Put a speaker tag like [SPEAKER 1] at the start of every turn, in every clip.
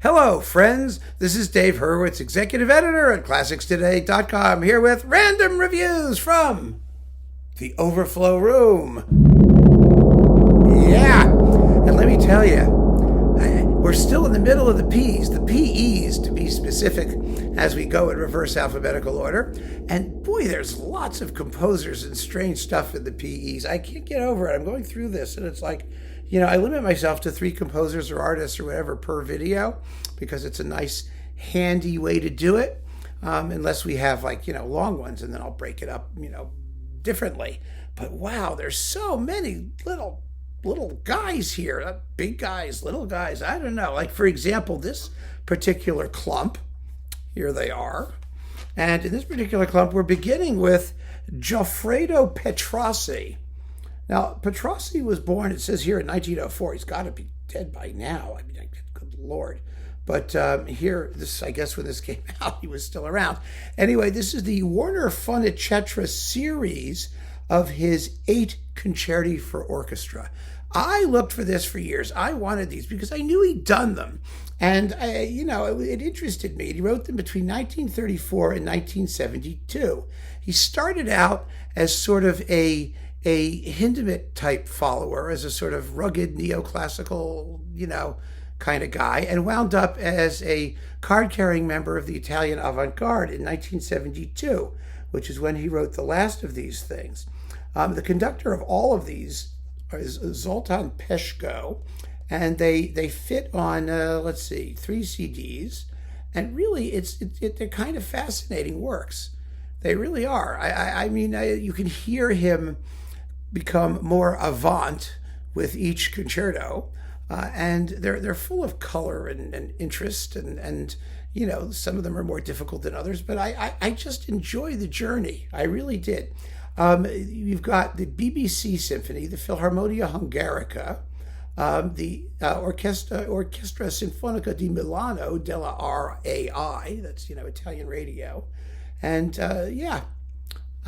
[SPEAKER 1] Hello, friends. This is Dave Hurwitz, executive editor at ClassicsToday.com, here with random reviews from the Overflow Room. Yeah, and let me tell you, we're still in the middle of the P's, the PEs to be specific, as we go in reverse alphabetical order. And boy, there's lots of composers and strange stuff in the PEs. I can't get over it. I'm going through this, and it's like, I limit myself to 3 composers or artists or whatever per video because it's a nice, handy way to do it. Unless we have long ones, and then I'll break it up, differently. But wow, there's so many little guys here, big guys, little guys. I don't know. Like, for example, this particular clump, here they are. And in this particular clump, we're beginning with Goffredo Petrassi. Now, Petrassi was born, it says here, in 1904. He's got to be dead by now. I mean, good Lord. But here, I guess when this came out, he was still around. Anyway, this is the Warner Funicetra series of his 8 concerti for orchestra. I looked for this for years. I wanted these because I knew he'd done them. And, it interested me. He wrote them between 1934 and 1972. He started out as sort of a Hindemith type follower, as a sort of rugged neoclassical, kind of guy, and wound up as a card-carrying member of the Italian avant-garde in 1972, which is when he wrote the last of these things. The conductor of all of these is Zoltan Peshko, and they fit on, 3 CDs, and really they're kind of fascinating works. They really are. I mean, you can hear him become more avant with each concerto, and they're full of color and interest, and some of them are more difficult than others, but I just enjoy the journey. I really did. You've got the BBC Symphony, the Philharmonia Hungarica, the Orchestra Sinfonica di Milano della RAI, that's Italian radio, and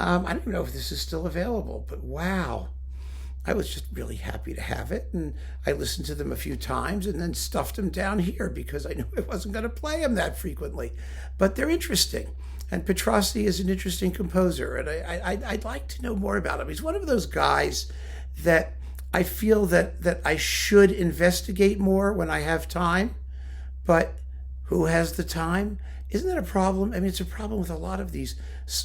[SPEAKER 1] I don't even know if this is still available, but wow. I was just really happy to have it, and I listened to them a few times and then stuffed them down here because I knew I wasn't going to play them that frequently. But they're interesting, and Petrassi is an interesting composer, and I'd like to know more about him. He's one of those guys that I feel that I should investigate more when I have time, but who has the time? Isn't that a problem? I mean, it's a problem with a lot of these,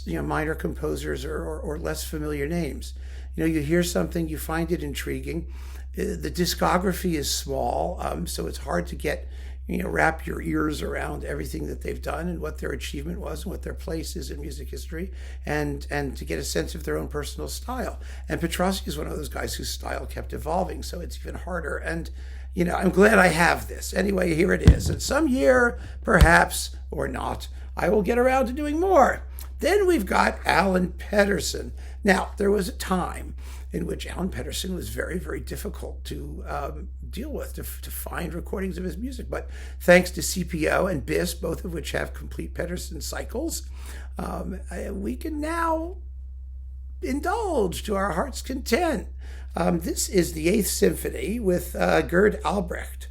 [SPEAKER 1] minor composers or less familiar names. You hear something, you find it intriguing. The discography is small, so it's hard to get, wrap your ears around everything that they've done and what their achievement was and what their place is in music history, and to get a sense of their own personal style. And Petrassi is one of those guys whose style kept evolving, so it's even harder. And I'm glad I have this. Anyway, here it is. And some year, perhaps, or not, I will get around to doing more. Then we've got Allan Pettersson. Now, there was a time in which Allan Pettersson was very, very difficult to deal with, to find recordings of his music. But thanks to CPO and BIS, both of which have complete Pettersson cycles, we can now indulge to our heart's content. This is the 8th Symphony with Gerd Albrecht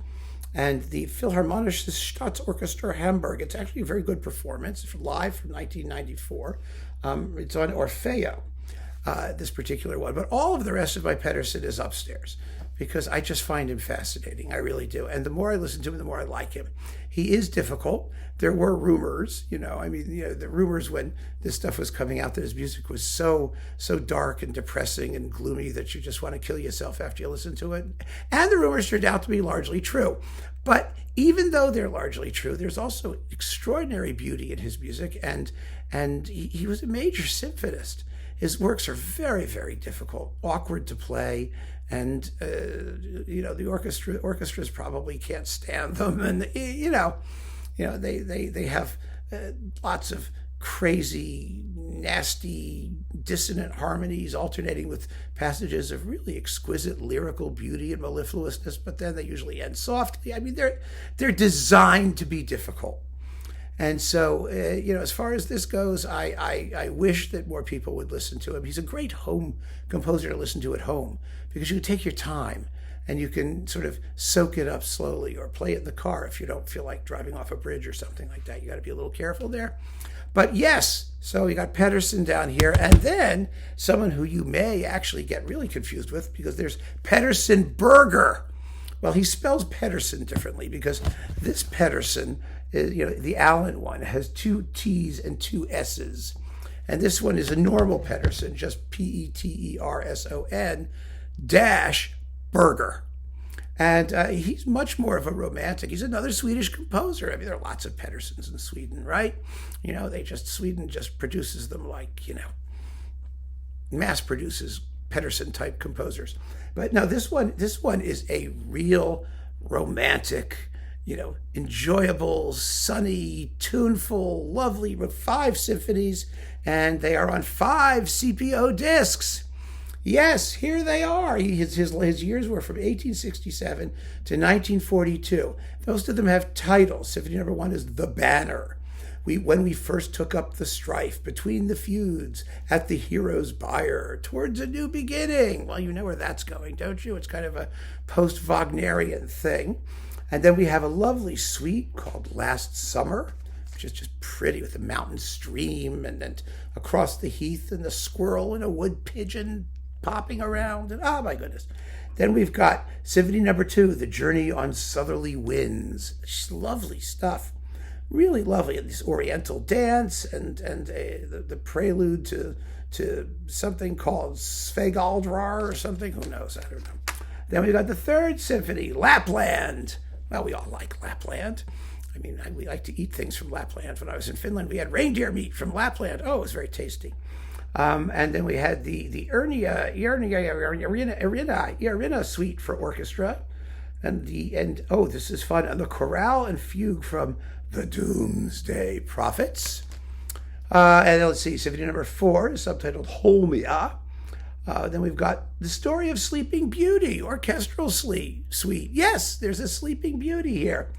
[SPEAKER 1] and the Philharmonische Staatsorchester Hamburg. It's actually a very good performance. It's live from 1994. It's on Orfeo, this particular one. But all of the rest of my Pettersson is upstairs because I just find him fascinating. I really do. And the more I listen to him, the more I like him. He is difficult. There were rumors, the rumors when this stuff was coming out that his music was so dark and depressing and gloomy that you just want to kill yourself after you listen to it. And the rumors turned out to be largely true. But even though they're largely true, there's also extraordinary beauty in his music, and he was a major symphonist. His works are very, very difficult, awkward to play, and the orchestras probably can't stand them, and they have lots of crazy, nasty, dissonant harmonies alternating with passages of really exquisite lyrical beauty and mellifluousness, but then they usually end softly. I mean, they're designed to be difficult. And so, as far as this goes, I wish that more people would listen to him. He's a great home composer to listen to at home because you can take your time and you can sort of soak it up slowly or play it in the car if you don't feel like driving off a bridge or something like that. You got to be a little careful there. But yes, so you got Pettersson down here, and then someone who you may actually get really confused with, because there's Peterson-Berger. Well, he spells Pettersson differently, because this Pettersson, is, the Allan one, has 2 T's and 2 S's. And this one is a normal Pettersson, just Peterson dash Berger. And he's much more of a romantic. He's another Swedish composer. I mean, there are lots of Petterssons in Sweden, right? Sweden just produces them like, mass produces Pettersson-type composers. But no, this one is a real romantic, enjoyable, sunny, tuneful, lovely, with 5 symphonies, and they are on 5 CPO discs. Yes, here they are. His years were from 1867 to 1942. Most of them have titles. Symphony number 1 is The Banner. When we first took up the strife between the feuds at the hero's bier towards a new beginning. Well, you know where that's going, don't you? It's kind of a post-Wagnerian thing. And then we have a lovely suite called Last Summer, which is just pretty, with a mountain stream and then across the heath and the squirrel and a wood pigeon popping around, and oh my goodness. Then we've got Symphony number 2, The Journey on Southerly Winds. Just lovely stuff, really lovely. And this Oriental dance and the prelude to something called Svegaldrar or something. Who knows? I don't know. Then we've got the 3rd Symphony, Lapland. Well, we all like Lapland. I mean, we like to eat things from Lapland. When I was in Finland, we had reindeer meat from Lapland. Oh, it was very tasty. And then we had the Irina suite for orchestra, and this is fun, and the chorale and fugue from the Doomsday Prophets. And then let's see, Symphony number 4 is subtitled Holmia. Then we've got The Story of Sleeping Beauty, orchestral suite. Yes, there's a Sleeping Beauty here.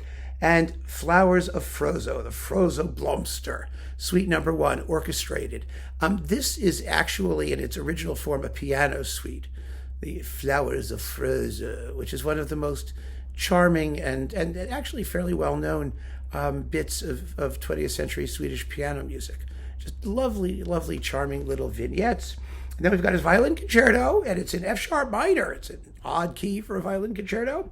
[SPEAKER 1] And Flowers of Frozzo, the Frozzo Blomster, suite number 1, orchestrated. This is actually, in its original form, a piano suite, the Flowers of Frozzo, which is one of the most charming and actually fairly well-known bits of 20th century Swedish piano music. Just lovely, lovely, charming little vignettes. And then we've got his violin concerto, and it's in F-sharp minor. It's an odd key for a violin concerto.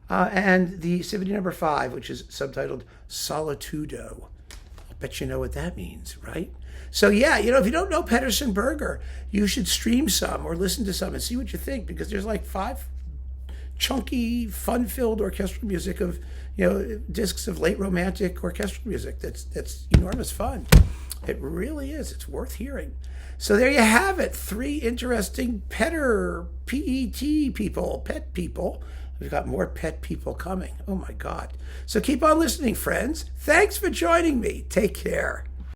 [SPEAKER 1] And the Symphony number 5, which is subtitled Solitudo. I'll bet you know what that means, right? So yeah, if you don't know Peterson-Berger, you should stream some or listen to some and see what you think, because there's like 5 chunky, fun-filled orchestral music of, discs of late romantic orchestral music. That's enormous fun. It really is. It's worth hearing. So there you have it. 3 interesting pet people. We've got more pet people coming. Oh my God. So keep on listening, friends. Thanks for joining me. Take care.